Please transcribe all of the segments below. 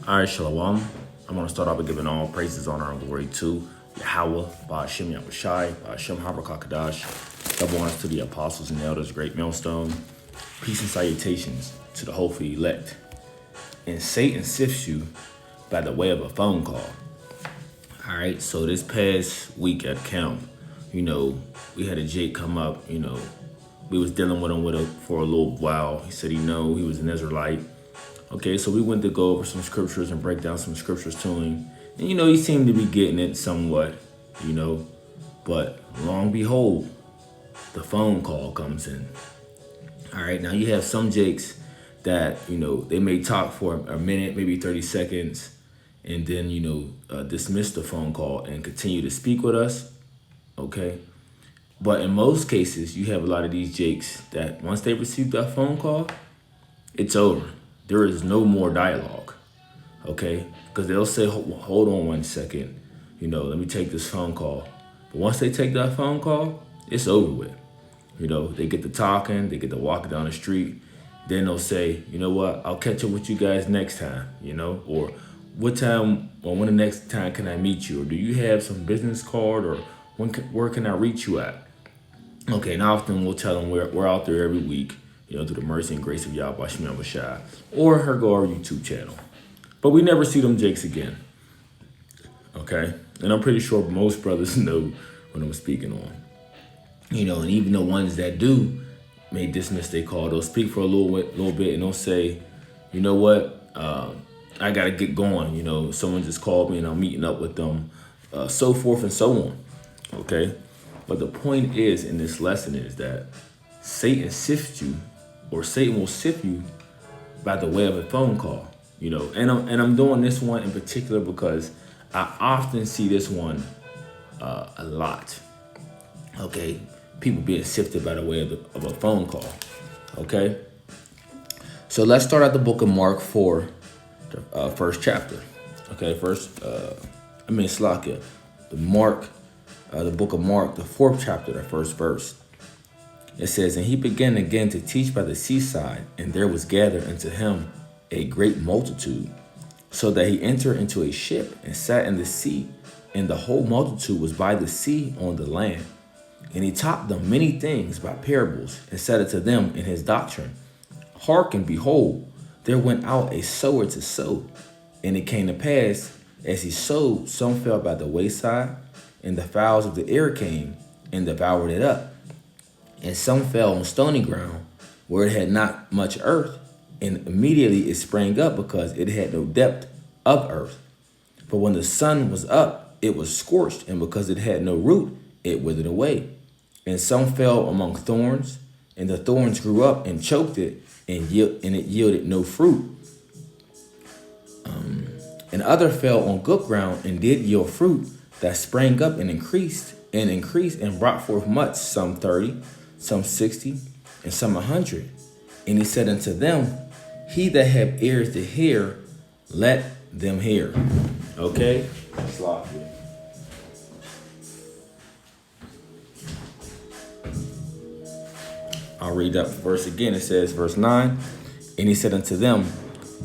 All right, Shalom. I'm going to start off by giving all praises, honor, and glory to Yahweh, Ba'ashem Yahushai, Ba'ashem Harakakadash. Double honors to the apostles and elders, great millstone. Peace and salutations to the hopeful elect. And Satan sifts you by the way of a phone call. All right, so this past week at camp, we had a Jake come up, we was dealing with him for a little while. He said he was an Israelite. Okay, so we went to go over some scriptures and break down some scriptures to him. And, he seemed to be getting it somewhat, But long behold, the phone call comes in. All right, now you have some Jakes that, they may talk for a minute, maybe 30 seconds, and then, dismiss the phone call and continue to speak with us. Okay. But in most cases, you have a lot of these Jakes that once they receive that phone call, it's over. There is no more dialogue, okay? Because they'll say, hold on one second, let me take this phone call. But once they take that phone call, it's over with. They get to talking, they get to walking down the street. Then they'll say, you know what, I'll catch up with you guys next time, or what time or when the next time can I meet you? Or do you have some business card, or where can I reach you at? Okay, and often we'll tell them we're out there every week, through the mercy and grace of Yahweh Shemel Bashai, or her go our YouTube channel. But we never see them Jakes again. Okay? And I'm pretty sure most brothers know what I'm speaking on. And even the ones that do may dismiss their call, they'll speak for a little bit and they'll say, you know what, I gotta get going. Someone just called me and I'm meeting up with them, so forth and so on. Okay? But the point is in this lesson is that Satan sifts you, or Satan will sift you by the way of a phone call, And I'm doing this one in particular because I often see this one a lot. Okay, people being sifted by the way of a phone call. Okay, so let's start at the book of Mark 4, the first chapter. Okay, Slakia, the book of Mark, the 4th chapter, the first verse. It says, and he began again to teach by the seaside, and there was gathered unto him a great multitude, so that he entered into a ship and sat in the sea, and the whole multitude was by the sea on the land. And he taught them many things by parables, and said unto them in his doctrine, hearken, behold, there went out a sower to sow. And it came to pass, as he sowed, some fell by the wayside, and the fowls of the air came and devoured it up. And some fell on stony ground, where it had not much earth, and immediately it sprang up, because it had no depth of earth. But when the sun was up, it was scorched, and because it had no root, it withered away. And some fell among thorns, and the thorns grew up and choked it, and it yielded no fruit. And other fell on good ground, and did yield fruit, that sprang up and increased, and brought forth much, some 30, some 60, and some 100. And he said unto them, he that have ears to hear, let them hear. Okay? I'll read that verse again. It says, verse 9, and he said unto them,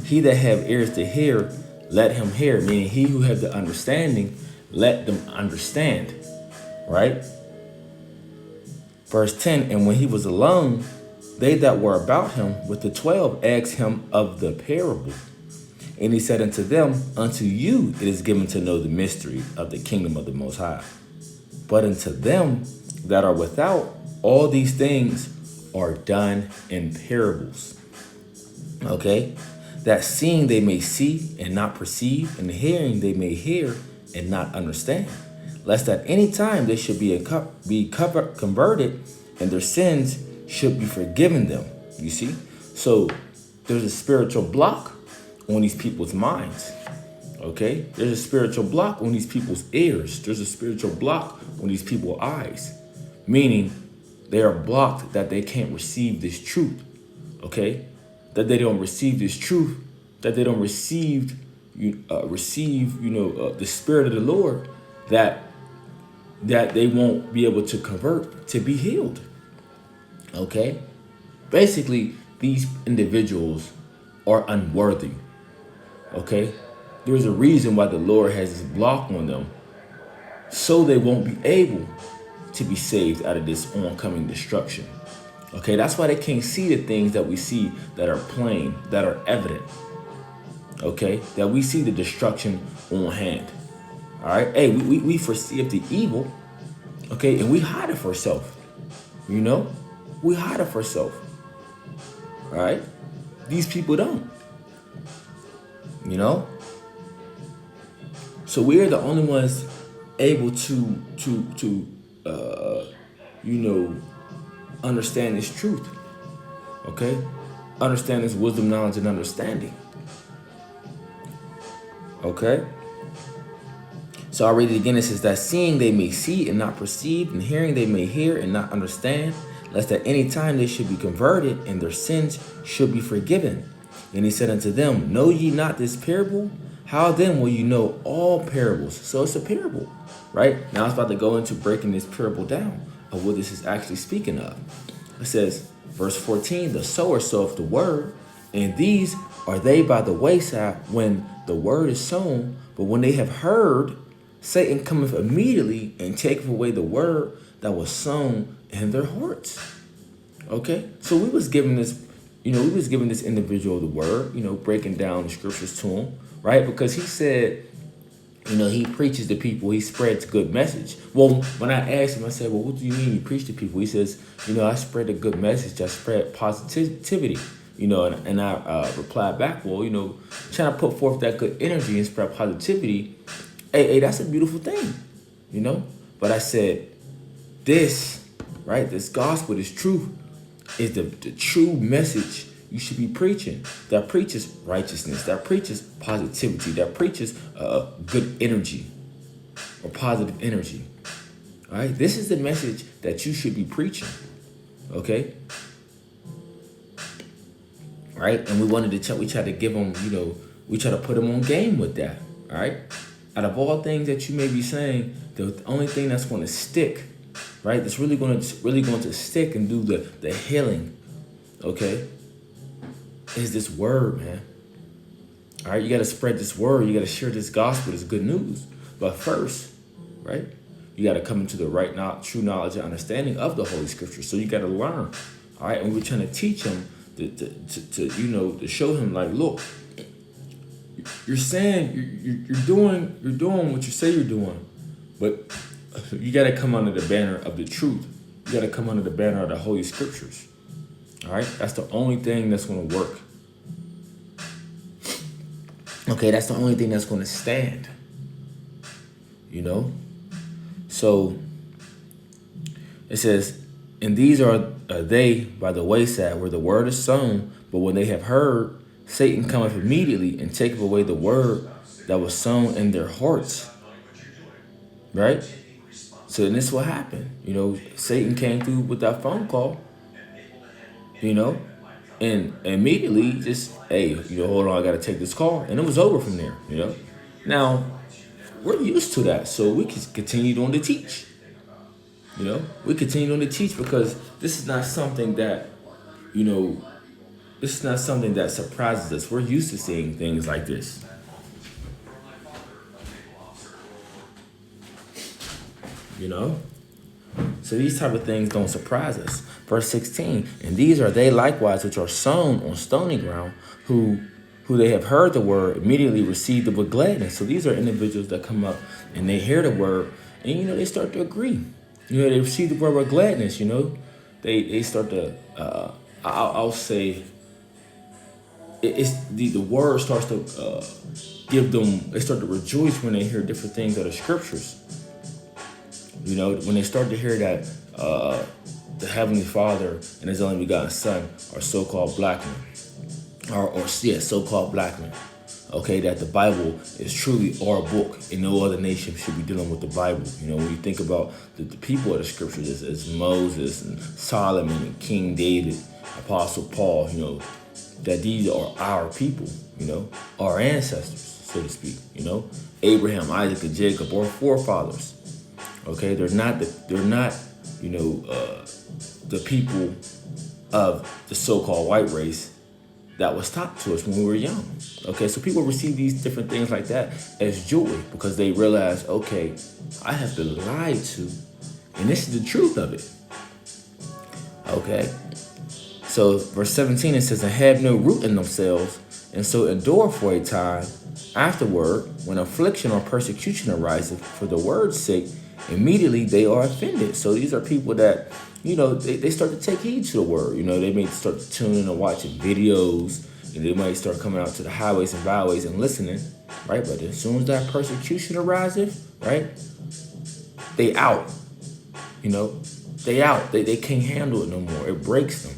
he that have ears to hear, let him hear. Meaning he who have the understanding, let them understand. Right? Verse 10, and when he was alone, they that were about him with the 12 asked him of the parable. And he said unto them, unto you it is given to know the mystery of the kingdom of the Most High. But unto them that are without, all these things are done in parables. Okay? That seeing they may see and not perceive, and hearing they may hear and not understand. Lest at any time they should be converted, and their sins should be forgiven them. You see? So there's a spiritual block on these people's minds. Okay? There's a spiritual block on these people's ears. There's a spiritual block on these people's eyes. Meaning they are blocked that they can't receive this truth. Okay? That they don't receive this truth. That they don't receive the Spirit of the Lord. That they won't be able to convert to be healed. Okay? Basically, these individuals are unworthy. Okay? There's a reason why the Lord has this block on them, so they won't be able to be saved out of this oncoming destruction. Okay, that's why they can't see the things that we see that are plain, that are evident. Okay, that we see the destruction on hand. All right, hey, we foresee of the evil, okay, and we hide it for ourselves. You know, we hide it for ourselves. All right, these people don't. You know, so we are the only ones able to understand this truth. Okay, understand this wisdom, knowledge, and understanding. Okay. So I read it again. It says that seeing they may see and not perceive, and hearing they may hear and not understand, lest at any time they should be converted and their sins should be forgiven. And he said unto them, know ye not this parable? How then will you know all parables? So it's a parable, right? Now I was about to go into breaking this parable down of what this is actually speaking of. It says, verse 14, the sower soweth the word, and these are they by the wayside when the word is sown, but when they have heard, Satan cometh immediately and taketh away the word that was sown in their hearts. Okay, so we was giving this, we was giving this individual the word, breaking down the scriptures to him, right? Because he said, he preaches to people, he spreads a good message. Well, when I asked him, I said, well, what do you mean you preach to people? He says, I spread a good message, I spread positivity. And I replied back, well, trying to put forth that good energy and spread positivity. Hey, that's a beautiful thing, But I said, this gospel, this truth, is the true message you should be preaching. That preaches righteousness, that preaches positivity, that preaches good energy or positive energy. All right, this is the message that you should be preaching. Okay. Right, and we tried to give them, we try to put them on game with that. All right, out of all things that you may be saying, the only thing that's going to stick, right, that's really going to stick and do the healing, okay, is this word, man. All right, you got to spread this word. You got to share this gospel, this good news. But first, right, you got to come into the right true knowledge and understanding of the Holy Scripture. So you got to learn. All right, and we're trying to teach them to show him, like, look, you're saying you're doing what you say you're doing, but you got to come under the banner of the truth. You got to come under the banner of the Holy Scriptures. All right, that's the only thing that's going to work. Okay, that's the only thing that's going to stand. So it says, and these are they by the wayside where the word is sown, but when they have heard, Satan cometh immediately and taketh away the word that was sown in their hearts. Right? So then this is what happened. Satan came through with that phone call, and immediately just, hey, hold on, I got to take this call. And it was over from there, Now, we're used to that, so we can continue on to teach. We continue on to teach because this is not something that, this is not something that surprises us. We're used to seeing things like this. So these type of things don't surprise us. Verse 16, and these are they likewise which are sown on stony ground, who they have heard the word, immediately received it with gladness. So these are individuals that come up and they hear the word and, they start to agree. They receive the word with gladness, They start to, I'll say, it's the word starts to give them, they start to rejoice when they hear different things out of scriptures. When they start to hear that the Heavenly Father and His only begotten Son are so-called black men, so-called black men. Okay, that the Bible is truly our book, and no other nation should be dealing with the Bible. When you think about the people of the scriptures, as Moses and Solomon and King David, Apostle Paul, that these are our people, our ancestors, so to speak. Abraham, Isaac, and Jacob, our forefathers. Okay, they're not the people of the so-called white race, that was taught to us when we were young. Okay, so people receive these different things like that as joy because they realize, okay, I have been lied to, and this is the truth of it. Okay, so verse 17 it says, "And have no root in themselves, and so endure for a time. Afterward, when affliction or persecution arises for the word's sake, immediately they are offended." So these are people that, they start to take heed to the word. They may start to tune in and watching videos, and they might start coming out to the highways and byways and listening, right? But as soon as that persecution arises, right, they out. They out. They can't handle it no more. It breaks them.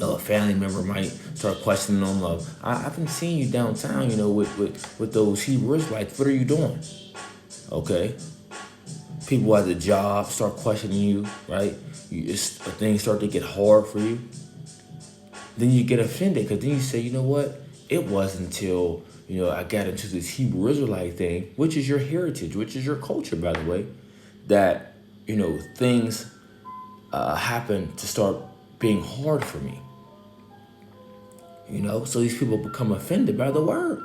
A family member might start questioning them of, I've been seeing you downtown, with those Hebrew Israelites. What are you doing? Okay. People at the job start questioning you, right? Things start to get hard for you. Then you get offended because then you say, you know what? It wasn't until, I got into this Hebrew Israelite thing, which is your heritage, which is your culture, by the way, that, things happen to start being hard for me. So these people become offended by the word.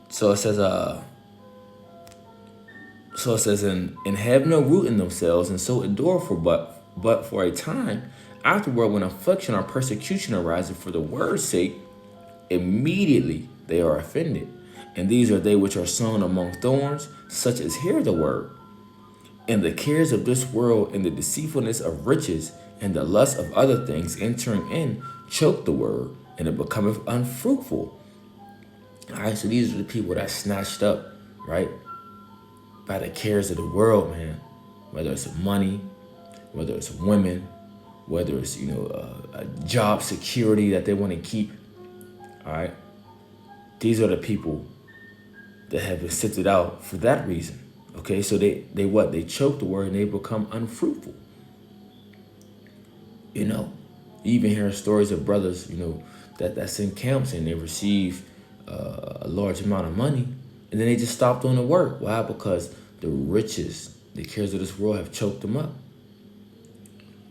So it says, and have no root in themselves, and so endure for but for a time. Afterward, when affliction or persecution arises for the word's sake, immediately they are offended. And these are they which are sown among thorns, such as hear the word, and the cares of this world and the deceitfulness of riches and the lust of other things entering in choke the word, and it becometh unfruitful. All right, so these are the people that snatched up, right, by the cares of the world, man. Whether it's money, whether it's women, whether it's, a job security that they want to keep. All right, these are the people that have been sifted out for that reason. Okay, so they choke the word and they become unfruitful. You even hear stories of brothers, that's in camps and they receive a large amount of money, and then they just stop doing the work. Why? Because the riches, the cares of this world have choked them up.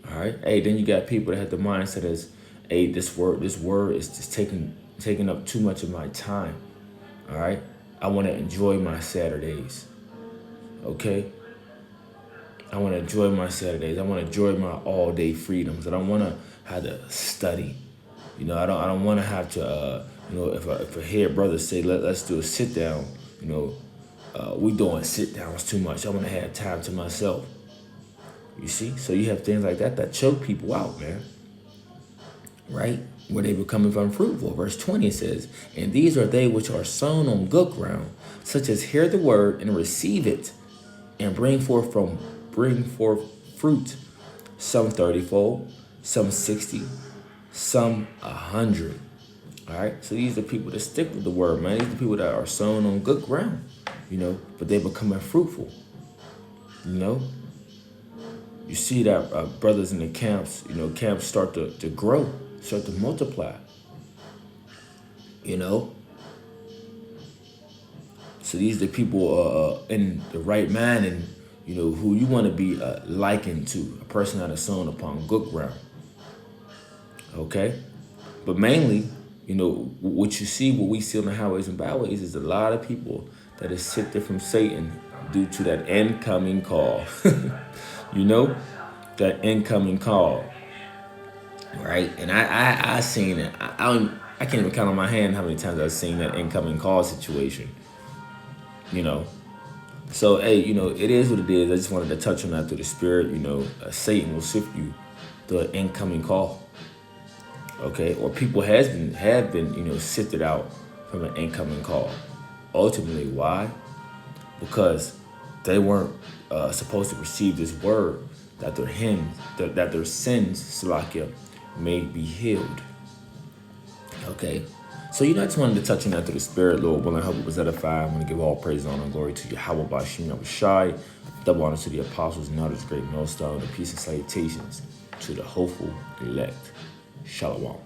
All right. Hey, then you got people that have the mindset as, hey, this word is just taking up too much of my time. All right. I want to enjoy my Saturdays. Okay. I want to enjoy my Saturdays. I want to enjoy my all-day freedoms. I don't want to have to study. I don't want to have to. If a head brother say let's do a sit down. We doing sit downs too much. I want to have time to myself. You see, so you have things like that choke people out, man. Right? Where they become unfruitful. Verse 20 says, "And these are they which are sown on good ground, such as hear the word and receive it, and bring forth fruit, some 30-fold, some 60, some 100. All right, so these are people that stick with the word, man. These are people that are sown on good ground, but they become unfruitful. You see that brothers in the camps, camps start to grow, start to multiply. So these are the people in the right mind and, who you want to be likened to, a person that is sown upon good ground. Okay? But mainly, what we see on the highways and byways is a lot of people that is sifted from Satan due to that incoming call. That incoming call. Right? And I seen it. I can't even count on my hand how many times I've seen that incoming call situation. So, hey, it is what it is. I just wanted to touch on that through the spirit. Satan will sift you through an incoming call. Okay? Or people have been, sifted out from an incoming call. Ultimately, why? Because they weren't supposed to receive this word that their sins, Salakia, may be healed. Okay? So, I just wanted to touch on that through the spirit, Lord willing. I hope it was edified. I'm going to give all praise, honor, and glory to Yahweh Bashim Yahushai. Double honor to the apostles and elders, great millstone, and peace and salutations to the hopeful elect. Shalom.